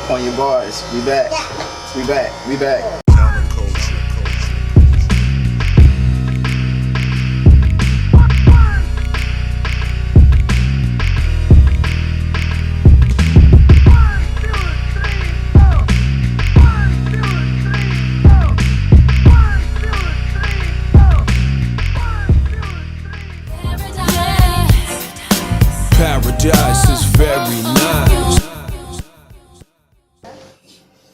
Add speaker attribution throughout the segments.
Speaker 1: Poignant bars. We back. We back. We back.
Speaker 2: Paradise is very nice.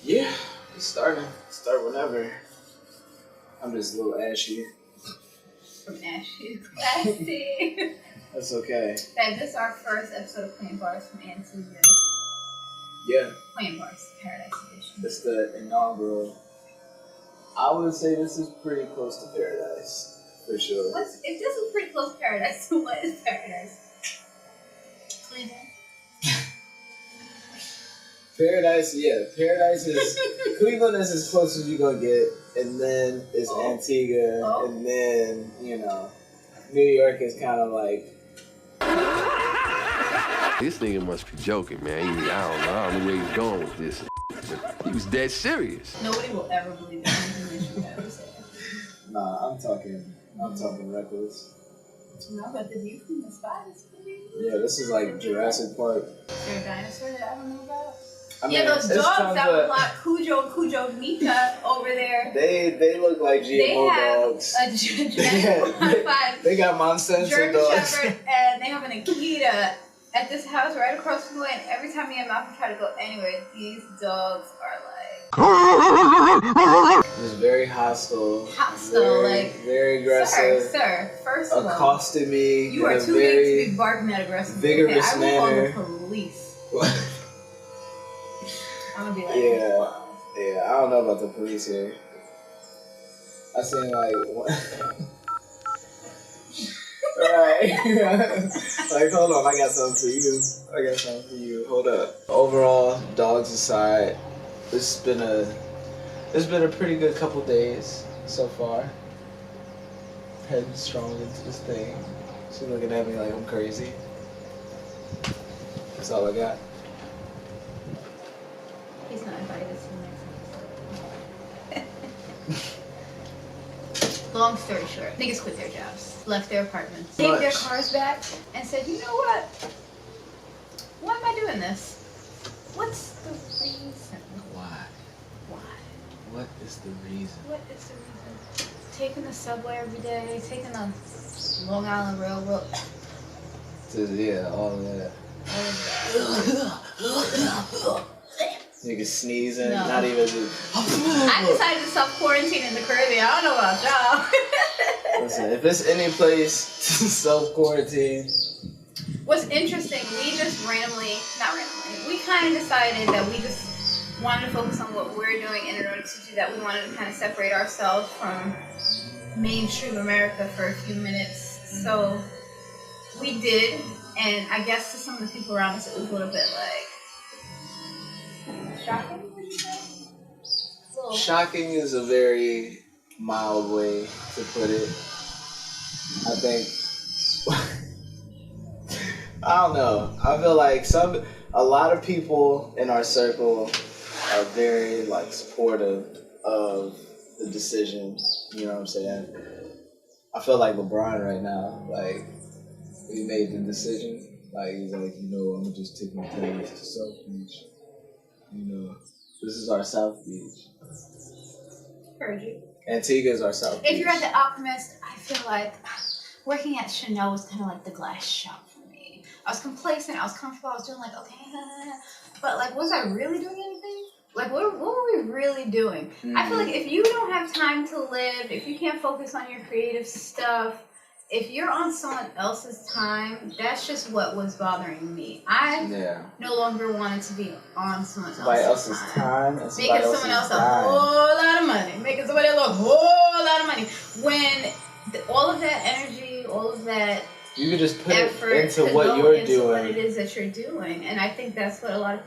Speaker 1: Yeah, it's starting. Start whenever. I'm just a little ashy.
Speaker 3: From ashy to classy.
Speaker 1: That's okay.
Speaker 3: Babe, this is our first episode of Poignant Bars from Antigua.
Speaker 1: Yeah.
Speaker 3: Poignant Bars, Paradise Edition.
Speaker 1: It's the inaugural. I would say this is pretty close to paradise. For sure.
Speaker 3: If this is pretty close to paradise, so what is paradise? Cleveland.
Speaker 1: Paradise, yeah. Paradise is Cleveland is as close as you gonna get, and then it's Antigua, and then New York is kind of like.
Speaker 4: This nigga must be joking, man. I don't know where he's going with this. But he was dead serious.
Speaker 3: Nobody will ever believe anything that you ever say.
Speaker 1: Nah, I'm talking reckless.
Speaker 3: No, but the view from the spot is pretty.
Speaker 1: Yeah, this is like Jurassic Park.
Speaker 3: Is there a dinosaur that I don't know about?
Speaker 1: I mean,
Speaker 3: yeah, those dogs that look like Cujo Mika over there.
Speaker 1: They look like GMO dogs.
Speaker 3: They have a genetic
Speaker 1: They got Monsanto
Speaker 3: German
Speaker 1: dogs.
Speaker 3: Shepherd, and they have an Akita at this house right across from the way. And every time me and Malcolm try to go anywhere, these dogs are like
Speaker 1: just very hostile. Very aggressive.
Speaker 3: Sir, first of all,
Speaker 1: accosted me.
Speaker 3: You are too big to be barking that aggressive.
Speaker 1: Vigorous
Speaker 3: manner. I will
Speaker 1: manner.
Speaker 3: call the police. I'm gonna be like,
Speaker 1: yeah. I don't know about the police here. I seen like, right? Like, hold on, I got something for you. Hold up. Overall, dogs aside, it's been a pretty good couple days so far. Headstrong into this thing. She's looking at me like I'm crazy. That's all I got.
Speaker 3: He's not invited to the next episode. Long story short, niggas quit their jobs, left their apartments, take their cars back, and said, you know what? Why am I doing this? What's the reason?
Speaker 1: Why? What is the reason?
Speaker 3: Taking the subway every day, taking the Long Island Railroad.
Speaker 1: All of that. Niggas sneezing,
Speaker 3: No.
Speaker 1: not even.
Speaker 3: I decided to self-quarantine in the Caribbean. I don't know about y'all.
Speaker 1: Listen, if it's any place to self-quarantine.
Speaker 3: What's interesting, we kind of decided that we just wanted to focus on what we're doing, and in order to do that, we wanted to kind of separate ourselves from mainstream America for a few minutes. So we did, and I guess to some of the people around us, it was a little bit like shocking, would you say?
Speaker 1: Shocking is a very mild way to put it. I think. I don't know. I feel like a lot of people in our circle are very supportive of the decision. You know what I'm saying? I feel like LeBron right now. He made the decision. He's like, I'm gonna just take my time to South Beach. This is our South Beach.
Speaker 3: Heard you.
Speaker 1: Antigua is our South Beach.
Speaker 3: If you're at the Optimist, I feel like working at Chanel was kind of like the glass shop for me. I was complacent, I was comfortable, I was doing but was I really doing anything? What were we really doing? Mm-hmm. I feel like if you don't have time to live, if you can't focus on your creative stuff, if you're on someone else's time, that's just what was bothering me. I no longer wanted to be on someone else's time. Making someone else a whole lot of money. Making somebody else a whole lot of money. When all of that energy, all of that
Speaker 1: you could just put
Speaker 3: effort
Speaker 1: it into what you're doing.
Speaker 3: What it is that you're doing. And I think that's what a lot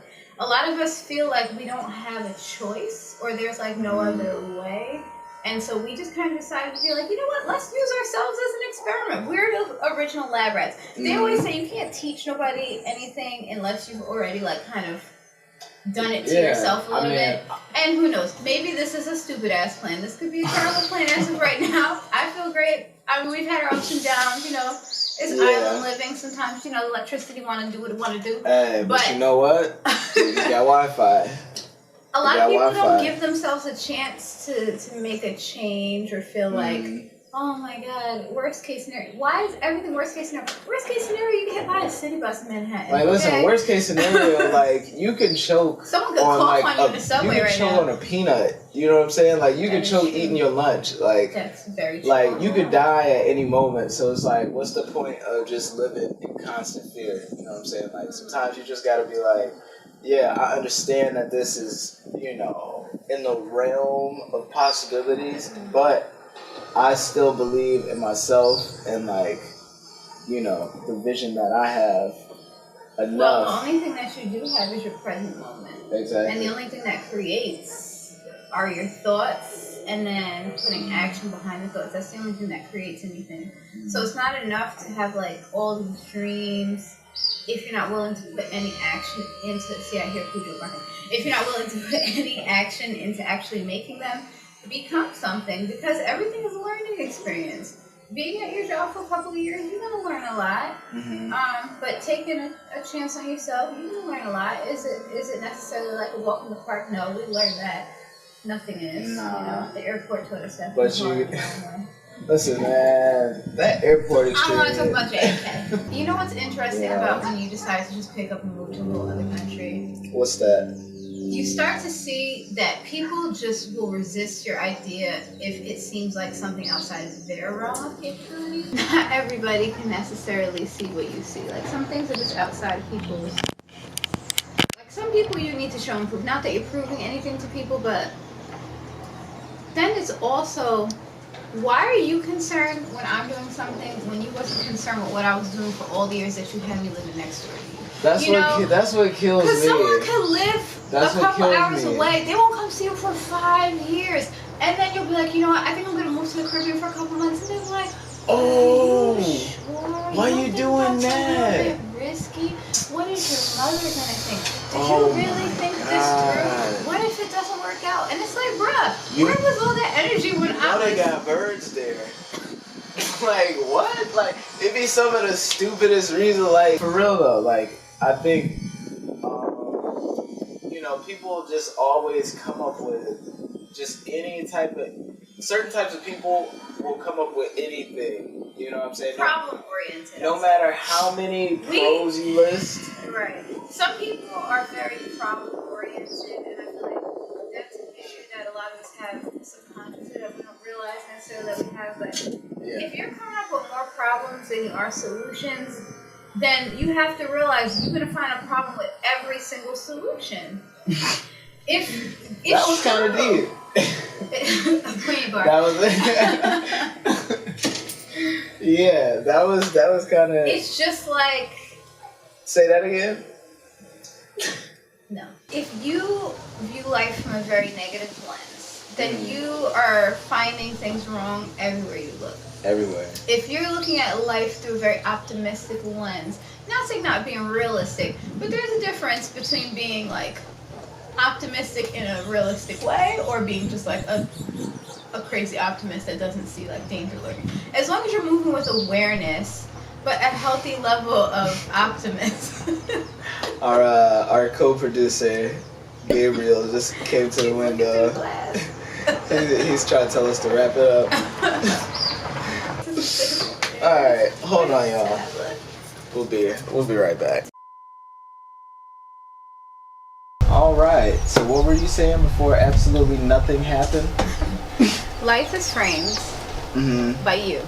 Speaker 3: of us feel like we don't have a choice, or there's no other way. And so we just kind of decided to be like, you know what, let's use ourselves as an experiment. We're the original lab rats. They always say you can't teach nobody anything unless you've already like kind of done it to yourself a little bit. And who knows, maybe this is a stupid ass plan. This could be a terrible plan as of right now. I feel great. I mean, we've had our ups and downs, you know. It's island living. Sometimes, you know, electricity want to do what it want to do.
Speaker 1: Hey, but you know what? You got Wi-Fi.
Speaker 3: A lot of people don't give themselves a chance to make a change or feel like, oh my God, worst case scenario. Why is everything worst case scenario? Worst case scenario, you get hit by a city bus in Manhattan.
Speaker 1: Like, listen, worst case scenario, like, you can choke.
Speaker 3: Someone could cough on you in the subway right now.
Speaker 1: You can choke on a peanut. You know what I'm saying? Like, you can choke eating your lunch. Like,
Speaker 3: that's very true.
Speaker 1: Like, you could die at any moment. So it's like, what's the point of just living in constant fear? You know what I'm saying? Like, sometimes you just gotta be like, yeah, I understand that this is, you know, in the realm of possibilities, but I still believe in myself and, like, you know, the vision that I have enough.
Speaker 3: Well, the only thing that you do have is your present moment.
Speaker 1: Exactly.
Speaker 3: And the only thing that creates are your thoughts and then putting action behind the thoughts. That's the only thing that creates anything. So it's not enough to have, like, all these dreams if you're not willing to put any action into, see, I hear Cujo barking. If you're not willing to put any action into actually making them become something, because everything is a learning experience. Being at your job for a couple of years, you're going to learn a lot. But taking a chance on yourself, you're going to learn a lot. Is it necessarily like a walk in the park? No, we learned that. Nothing is.
Speaker 1: Nah.
Speaker 3: You know, the airport taught us that.
Speaker 1: But you... Listen, man, that airport experience.
Speaker 3: I want to talk about JFK. You know what's interesting about when you decide to just pick up and move to a whole other country?
Speaker 1: What's that?
Speaker 3: You start to see that people just will resist your idea if it seems like something outside of their realm of capability. Not everybody can necessarily see what you see. Like, some things are just outside of people's. Like, some people you need to show and prove. Not that you're proving anything to people, but then it's also, why are you concerned when I'm doing something when you wasn't concerned with what I was doing for all the years that you had me living next door to you?
Speaker 1: That's what kills me.
Speaker 3: Because someone could live a couple hours away. They won't come see you for 5 years. And then you'll be like, you know what, I think I'm going to move to the Caribbean for a couple months. And they're like,
Speaker 1: oh,
Speaker 3: sure?
Speaker 1: Why are you doing that?
Speaker 3: A little bit risky. What is your mother going to think? Did you really think this through? What if it doesn't work out? And it's like, bruh, where was all that energy when I was...
Speaker 1: they got birds there. Like, what? Like, it'd be some of the stupidest reasons. Like, for real though, like, I think, you know, people just always come up with just any type of, certain types of people will come up with anything. You know what I'm saying?
Speaker 3: Problem oriented.
Speaker 1: No matter how many pros you list.
Speaker 3: Right. Some people are very problem oriented, and I feel like that's an issue that a lot of us have subconsciously that we don't realize necessarily that we have. But if you're coming up with more problems than you are solutions, then you have to realize you're going to find a problem with every single solution. If
Speaker 1: that was kind of deep.
Speaker 3: Poignant bar.
Speaker 1: That was yeah, that was kind of.
Speaker 3: It's just like.
Speaker 1: Say that again.
Speaker 3: No. If you view life from a very negative lens, then you are finding things wrong everywhere you look.
Speaker 1: Everywhere.
Speaker 3: If you're looking at life through a very optimistic lens, not saying not being realistic, but there's a difference between being like optimistic in a realistic way or being just like a crazy optimist that doesn't see like danger lurking. As long as you're moving with awareness, but a healthy level of optimism.
Speaker 1: Our co-producer Gabriel just came to the window. He's trying to tell us to wrap it up. Alright, hold on y'all. We'll be right back. Alright, so what were you saying before absolutely nothing happened?
Speaker 3: Life is framed by you.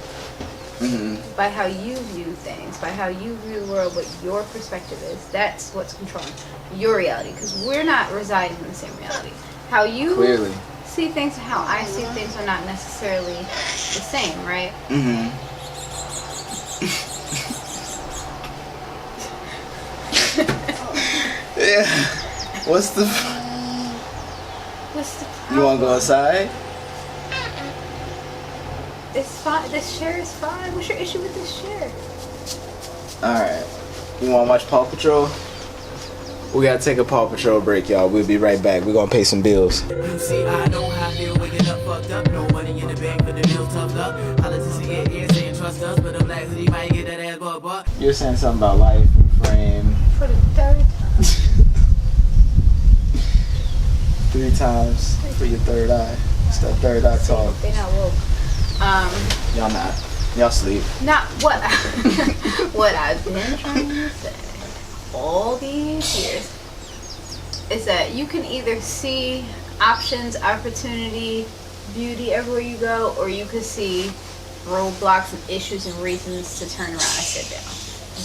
Speaker 3: By how you view things, by how you view the world, what your perspective is. That's what's controlling your reality, because we're not residing in the same reality. How you see things and how I see things are not necessarily the same, right?
Speaker 1: Yeah. What's the
Speaker 3: problem?
Speaker 1: You want to go inside?
Speaker 3: It's fine. This chair is fine. What's your issue with this chair?
Speaker 1: Alright. You wanna watch Paw Patrol? We gotta take a Paw Patrol break, y'all. We'll be right back. We're gonna pay some bills.
Speaker 5: You see, I know how I feel waking up fucked up. No money in the bank, but the bills toughed up. Holla to see it, ear saying trust us, but I'm like, he might get that ass but.
Speaker 1: You're saying something about life and frame.
Speaker 3: For the third time.
Speaker 1: 3 times for your third eye. It's that third eye talk.
Speaker 3: They not woke.
Speaker 1: Y'all not. Y'all sleep.
Speaker 3: Not what what I've been trying to say all these years is that you can either see options, opportunity, beauty everywhere you go, or you could see roadblocks and issues and reasons to turn around and sit down.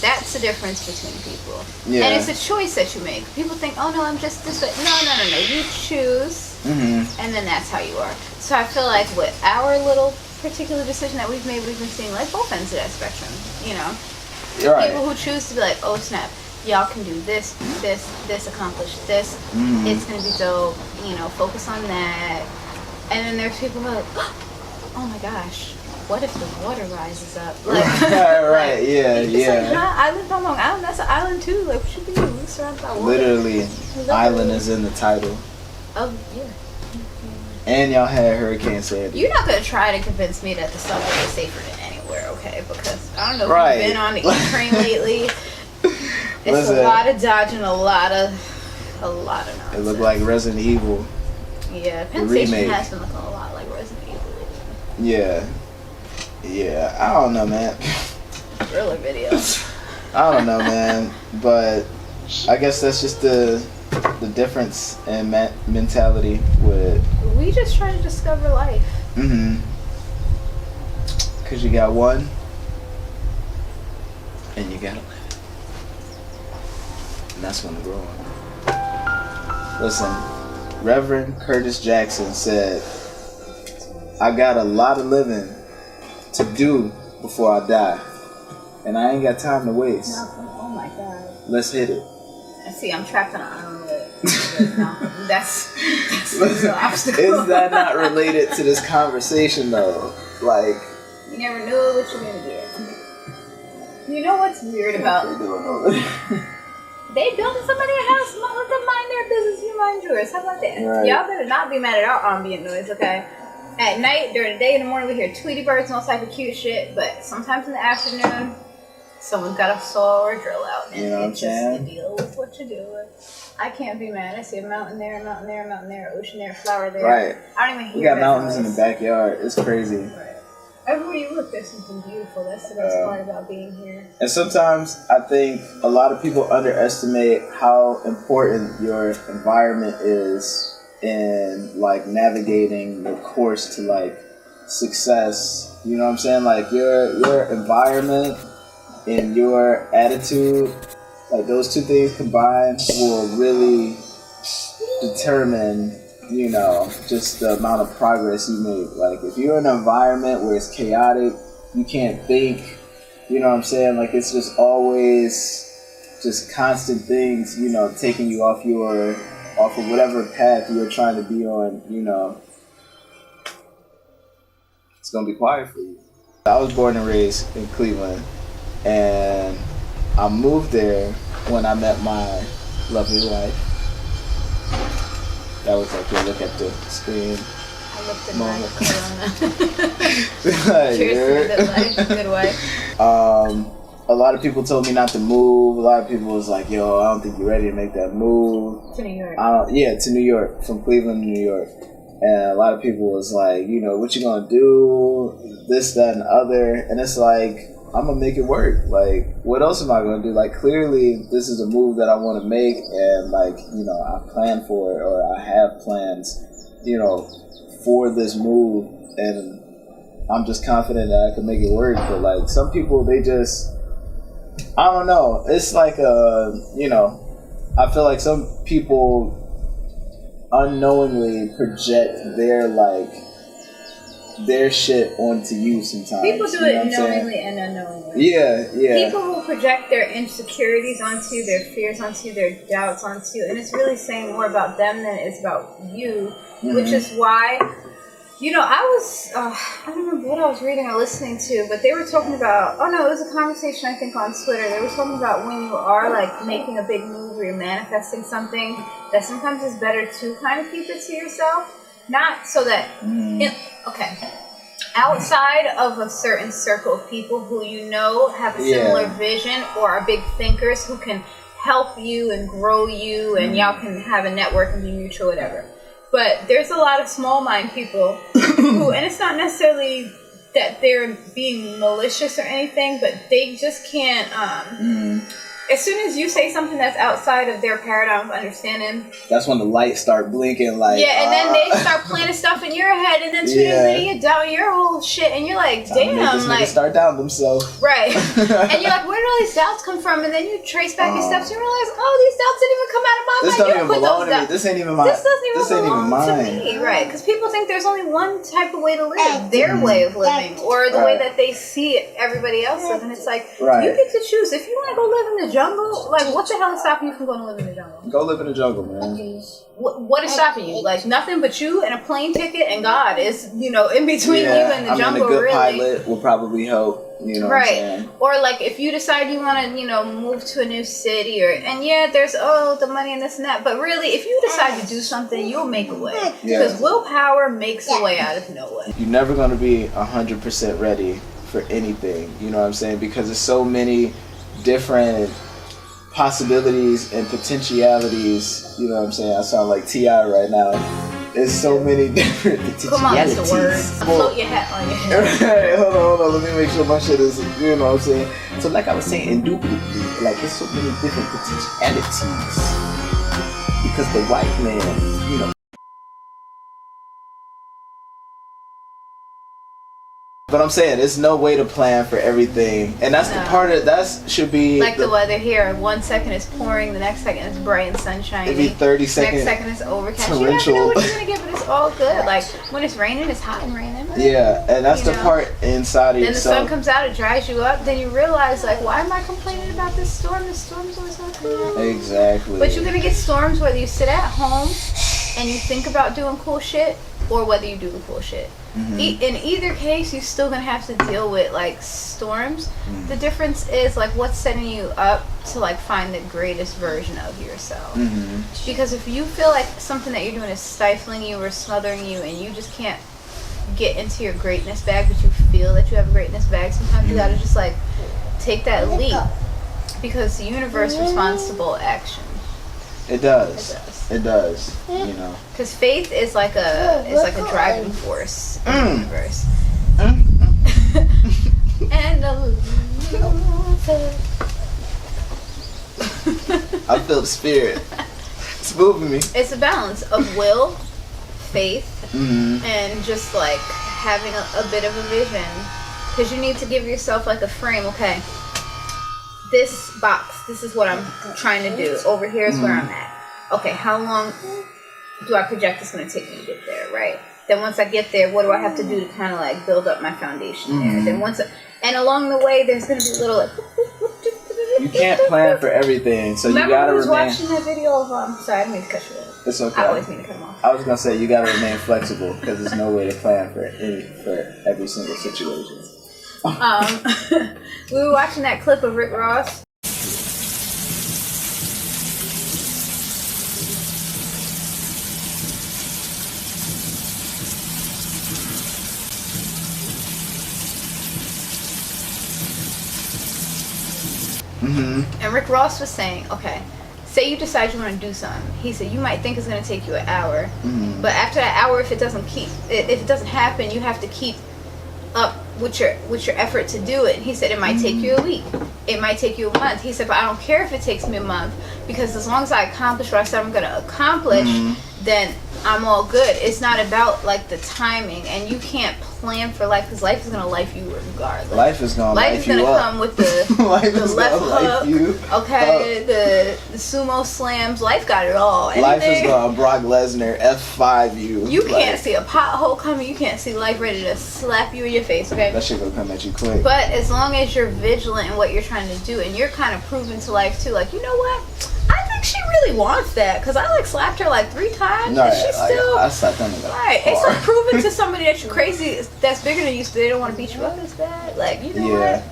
Speaker 3: That's the difference between people.
Speaker 1: Yeah.
Speaker 3: And it's a choice that you make. People think, oh no, I'm just this way. No. You choose, and then that's how you are. So I feel like with our little particular decision that we've made, we've been seeing like both ends of that spectrum, you know.
Speaker 1: You're right.
Speaker 3: People who choose to be like, oh snap, y'all can do this, accomplish this. It's gonna be dope, you know, focus on that. And then there's people who are like, oh my gosh, what if the water rises up? Like,
Speaker 1: right, yeah.
Speaker 3: Like, I live on Long Island, that's an island too. Like, what should we do? We're surrounded by water.
Speaker 1: Literally, island is in the title.
Speaker 3: Oh, yeah.
Speaker 1: And y'all had Hurricane Sandy.
Speaker 3: You're not gonna try to convince me that the subway is safer than anywhere, okay? Because I don't know if
Speaker 1: Right.
Speaker 3: you've been on the E-train lately. It's
Speaker 1: Listen,
Speaker 3: a lot of dodging, a lot of nonsense.
Speaker 1: it looked like Resident Evil.
Speaker 3: Yeah, Penn
Speaker 1: the
Speaker 3: Station
Speaker 1: remake.
Speaker 3: has been looking a lot like Resident Evil.
Speaker 1: Yeah. I don't know, man.
Speaker 3: Thriller video.
Speaker 1: I don't know, man. But I guess that's just the difference in mentality with.
Speaker 3: We just try to discover life.
Speaker 1: Cause you got one, and you gotta live it, and that's when to grow up. Listen, Reverend Curtis Jackson said, "I got a lot of living to do before I die, and I ain't got time to waste.
Speaker 3: Oh my god.
Speaker 1: Let's hit it."
Speaker 3: I see. I'm trapped on an island with Malcolm. That's the obstacle.
Speaker 1: Is that not related to this conversation though? Like,
Speaker 3: you never know what you're gonna get. You know what's weird about they building somebody a house, let them mind their business, you mind yours. How about that?
Speaker 1: Right.
Speaker 3: Y'all better not be mad at our ambient noise, okay? At night, during the day, in the morning, we hear Tweety birds and all type of cute shit, but sometimes in the afternoon, someone's got a saw or a drill out, and
Speaker 1: You know what I'm
Speaker 3: it's just
Speaker 1: saying?
Speaker 3: to deal with what you're doing. I can't be mad. I see a mountain there, a mountain there, a mountain there, ocean there, a flower there.
Speaker 1: Right.
Speaker 3: I don't even hear
Speaker 1: We got
Speaker 3: that
Speaker 1: mountains in
Speaker 3: noise.
Speaker 1: the backyard. It's crazy.
Speaker 3: Right. Everywhere you look, there's something beautiful. That's the best part about being here.
Speaker 1: And sometimes I think a lot of people underestimate how important your environment is in like navigating your course to like success. You know what I'm saying? Like your environment and your attitude, like those two things combined will really determine, you know, just the amount of progress you make. Like if you're in an environment where it's chaotic, you can't think, you know what I'm saying? Like it's just always just constant things, you know, taking you off of whatever path you're trying to be on, you know, it's gonna be quiet for you. I was born and raised in Cleveland, and I moved there when I met my lovely wife. That was like, you look at the screen.
Speaker 3: I looked at
Speaker 1: Moment.
Speaker 3: my corona. Cheers to good life, good wife.
Speaker 1: A lot of people told me not to move. A lot of people was like, yo, I don't think you're ready to make that move.
Speaker 3: To New York.
Speaker 1: To New York, from Cleveland to New York. And a lot of people was like, you know, what you gonna do? This, that, and the other. And it's like, I'm gonna make it work. Like, what else am I gonna do? Like, clearly, this is a move that I want to make, and like, you know, I plan for it, or I have plans, you know, for this move, and I'm just confident that I can make it work. But like, some people, they just, I don't know. It's like you know, I feel like some people unknowingly project their shit onto you sometimes.
Speaker 3: People do
Speaker 1: you know
Speaker 3: it
Speaker 1: what I'm saying?
Speaker 3: knowingly and unknowingly.
Speaker 1: Yeah.
Speaker 3: People will project their insecurities onto you, their fears onto you, their doubts onto you, and it's really saying more about them than it is about you, which is why You know, I don't remember what I was reading or listening to, but they were talking about, oh no, it was a conversation I think on Twitter. They were talking about when you are like making a big move or you're manifesting something, that sometimes it's better to kind of keep it to yourself. Not so that, okay, outside of a certain circle of people who you know have a similar vision or are big thinkers who can help you and grow you and y'all can have a network and be mutual, whatever. But there's a lot of small mind people who, and it's not necessarily that they're being malicious or anything, but they just can't, as soon as you say something that's outside of their paradigm of understanding,
Speaker 1: that's when the lights start blinking, like,
Speaker 3: and then they start planting stuff in your head, and then 2 days later you down your whole shit, and you're like, damn,
Speaker 1: like, start down themselves,
Speaker 3: right? And you're like, where did all these doubts come from? And then you trace back your steps and you realize, oh, these doubts didn't even come out of my mind.
Speaker 1: This don't even belong to me. This ain't even mine.
Speaker 3: This doesn't even belong
Speaker 1: mine.
Speaker 3: to me, right? Because people think there's only one type of way to live, their way of living, or the way that they see everybody else live, and it's like, you get to choose. If you want to go live in the jungle, like, what the hell is stopping you from going to live in the jungle?
Speaker 1: Go live in the jungle, man.
Speaker 3: What is stopping you? Like, nothing but you and a plane ticket and God is, you know, in between you and the jungle,
Speaker 1: a good
Speaker 3: really.
Speaker 1: pilot will probably help, you know what I'm saying?
Speaker 3: Or, like, if you decide you want to, you know, move to a new city, and there's, the money and this and that, but really, if you decide to do something, you'll make a way. Because willpower makes a way out of no way.
Speaker 1: You're never going to be 100% ready for anything, you know what I'm saying? Because there's so many different possibilities and potentialities, you know what I'm saying? I sound like T.I. right now. There's so many different potentialities.
Speaker 3: Come on, Mr. Words. Float your hat on your head.
Speaker 1: Hey, hold on, let me make sure my shit is, you know what I'm saying? So like I was saying, indubitably, like there's so many different potentialities. Because the white man, you know. But I'm saying, there's no way to plan for everything. And that's the part of, that should be...
Speaker 3: Like the weather here, 1 second is pouring, the next second is bright and sunshiny.
Speaker 1: It'd be 30 seconds.
Speaker 3: Next second is overcast.
Speaker 1: Torrential.
Speaker 3: You never know what you're going to get, but it's all good. Like, when it's raining, it's hot and raining.
Speaker 1: Yeah, and that's the part inside of yourself.
Speaker 3: Then the sun comes out, it dries you up, then you realize, like, why am I complaining about this storm? This storm's always going to come out.
Speaker 1: Exactly.
Speaker 3: But you're going to get storms whether you sit at home and you think about doing cool shit, or whether you do the cool shit. In either case, you're still gonna have to deal with like storms. The difference is like what's setting you up to like find the greatest version of yourself. Because if you feel like something that you're doing is stifling you or smothering you, and you just can't get into your greatness bag, but you feel that you have a greatness bag, sometimes you gotta just like take that leap, because the universe responds to bold action.
Speaker 1: It does. It does. You know.
Speaker 3: Because faith is like a driving force in the universe. And
Speaker 1: I feel the spirit. It's moving me.
Speaker 3: It's a balance of will, faith, and just like having a bit of a vision. Because you need to give yourself like a frame. Okay, this box, this is what I'm trying to do. Over here is where I'm at. Okay, how long do I project it's going to take me to get there, right? Then once I get there, what do I have to do to kind of like build up my foundation there? Then and along the way, there's going to be little like...
Speaker 1: You can't plan for everything, so you got to remain...
Speaker 3: watching that video of... sorry, I didn't mean to cut you off.
Speaker 1: It's okay.
Speaker 3: I always mean to cut them off.
Speaker 1: I was going to say, you got to remain flexible, because there's no way to plan for every single situation.
Speaker 3: We were watching that clip of Rick Ross. And Rick Ross was saying, okay, say you decide you want to do something. He said you might think it's going to take you an hour, but after that hour, if it doesn't happen, you have to keep up with your effort to do it. And he said it might take you a week, it might take you a month. He said, but I don't care if it takes me a month, because as long as I accomplish what I said I'm going to accomplish, then I'm all good. It's not about like the timing, and you can't plan for life, because life is gonna life you regardless.
Speaker 1: Life is gonna life you up.
Speaker 3: Come with the
Speaker 1: life
Speaker 3: the
Speaker 1: is
Speaker 3: left
Speaker 1: gonna
Speaker 3: hook, okay, the sumo slams. Life got it all.
Speaker 1: Life is gonna Brock Lesnar F5 you.
Speaker 3: You can't see a pothole coming. You can't see life ready to slap you in your face. Okay,
Speaker 1: that shit gonna come at you quick.
Speaker 3: But as long as you're vigilant in what you're trying to do, and you're kind of proving to life too, like, you know what, I think think she really wants that, because I like slapped her like 3 times,
Speaker 1: No,
Speaker 3: and she's still.
Speaker 1: I slapped them in the
Speaker 3: Right, it's
Speaker 1: car.
Speaker 3: like proving to somebody that you're crazy, that's bigger than you, so they don't want to beat you up as bad. Like, you know what?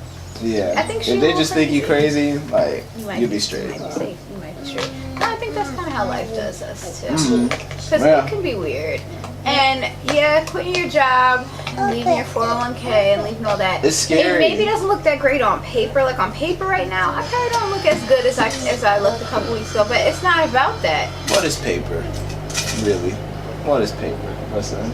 Speaker 1: Yeah.
Speaker 3: I think she
Speaker 1: if they
Speaker 3: wants
Speaker 1: just think you crazy, like you'll be straight.
Speaker 3: You might be safe. You might be straight. No, I think that's kind of how life does us too. Because
Speaker 1: Yeah.
Speaker 3: it can be weird. And yeah, quitting your job, and leaving your 401k, and leaving all that.
Speaker 1: It's scary.
Speaker 3: It maybe doesn't look that great on paper. Like on paper right now, I probably don't look as good as I looked a couple weeks ago. But it's not about that.
Speaker 1: What is paper? Really? What is paper? Listen.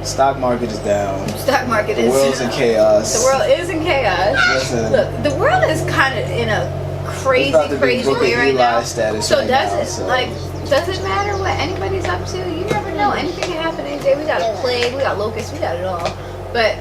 Speaker 1: Stock market is down.
Speaker 3: Stock market
Speaker 1: The
Speaker 3: is.
Speaker 1: world's in chaos.
Speaker 3: The world is in chaos.
Speaker 1: Listen.
Speaker 3: Look, the world is kind of in a crazy,
Speaker 1: It's about to be
Speaker 3: crazy
Speaker 1: Brooke
Speaker 3: way
Speaker 1: and
Speaker 3: right
Speaker 1: Eli
Speaker 3: now.
Speaker 1: status
Speaker 3: So
Speaker 1: right
Speaker 3: does
Speaker 1: now,
Speaker 3: it
Speaker 1: so.
Speaker 3: does it matter what anybody's up to? You never know. Anything can happen any day. We got a plague, we got locusts, we got it all. But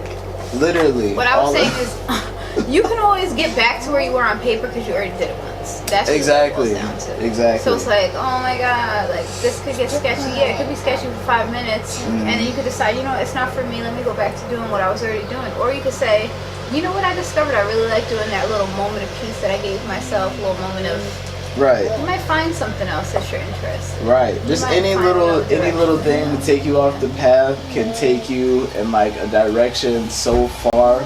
Speaker 1: Literally.
Speaker 3: what I was saying is, you can always get back to where you were on paper because you already did it once. That's what
Speaker 1: Exactly.
Speaker 3: it boils down to.
Speaker 1: Exactly.
Speaker 3: So it's like, oh my god, like this could get sketchy. Yeah, it could be sketchy for 5 minutes, and then you could decide, you know, it's not for me. Let me go back to doing what I was already doing. Or you could say, you know what, I discovered I really like doing that little moment of peace that I gave myself, a little moment of.
Speaker 1: Right.
Speaker 3: You might find something else that you're interested in.
Speaker 1: Right. Just
Speaker 3: might
Speaker 1: any
Speaker 3: find another
Speaker 1: little thing to take you off the path can take you in like a direction so far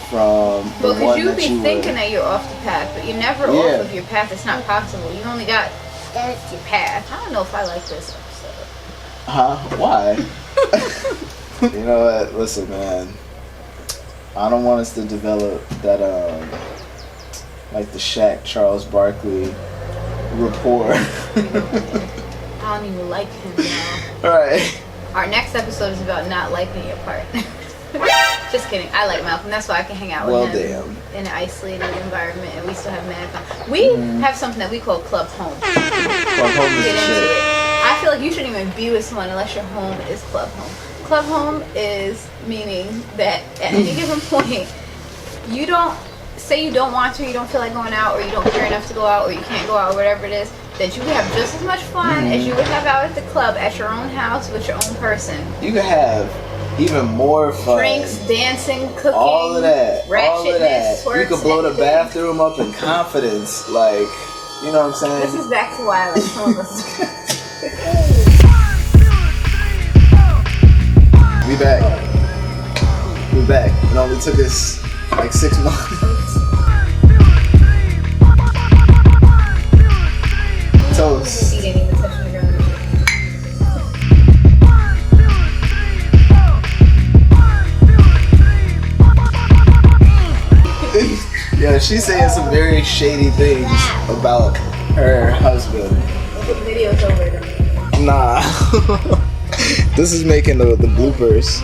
Speaker 1: from the
Speaker 3: Well, because
Speaker 1: one
Speaker 3: you
Speaker 1: that
Speaker 3: be
Speaker 1: you
Speaker 3: thinking
Speaker 1: were.
Speaker 3: that you're off the path, but you're never
Speaker 1: Yeah.
Speaker 3: off of your path. It's not possible. You only got your path. I don't know if I like this episode.
Speaker 1: Huh? Why? You know what? Listen, man. I don't want us to develop that like the Shaq Charles Barkley rapport.
Speaker 3: I don't even like him now.
Speaker 1: Right.
Speaker 3: Our next episode is about not liking your partner. Just kidding. I like Malcolm. That's why I can hang out with
Speaker 1: Well,
Speaker 3: him
Speaker 1: damn.
Speaker 3: in an isolated environment, and we still have mad fun. We have something that we call Club Home.
Speaker 1: Well, home is
Speaker 3: Get
Speaker 1: the
Speaker 3: into
Speaker 1: shit.
Speaker 3: it. I feel like you shouldn't even be with someone unless your home is Club Home. Club Home is meaning that at any given point, you don't say you don't want to, you don't feel like going out, or you don't care enough to go out, or you can't go out, or whatever it is, that you can have just as much fun as you would have out at the club at your own house with your own person.
Speaker 1: You can have even more fun.
Speaker 3: Drinks, dancing, cooking,
Speaker 1: All of that. All of that.
Speaker 3: ratchetness, twerks,
Speaker 1: You could blow the
Speaker 3: everything.
Speaker 1: bathroom up in confidence. Like, you know what I'm saying?
Speaker 3: This is back to why I like some of us.
Speaker 1: We back. We back. It only took us like 6 months. Toast.
Speaker 3: Eating even touching the ground.
Speaker 1: Yeah, she's saying some very shady things about her husband.
Speaker 3: The video's over.
Speaker 1: Nah. This is making the bloopers.